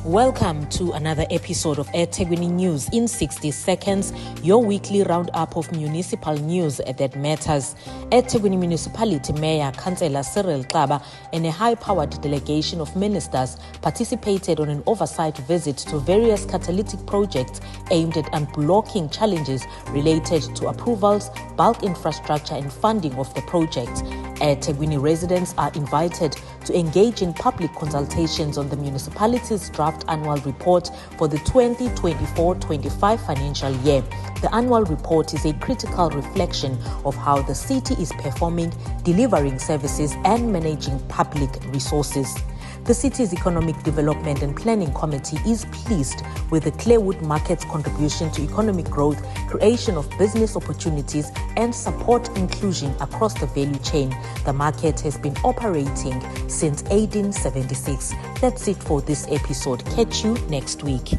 Welcome to another episode of EThekwini News in 60 seconds, your weekly roundup of municipal news that matters. EThekwini Municipality Mayor Councillor Cyril Xaba and a high-powered delegation of ministers participated on an oversight visit to various catalytic projects aimed at unblocking challenges related to approvals, bulk infrastructure and funding of the project. EThekwini residents are invited to engage in public consultations on the municipality's draft annual report for the 2024-25 financial year. The annual report is a critical reflection of how the city is performing, delivering services and managing public resources. The city's Economic Development and Planning Committee is pleased with the Clearwood Market's contribution to economic growth, creation of business opportunities, and support inclusion across the value chain. The market has been operating since 1876. That's it for this episode. Catch you next week.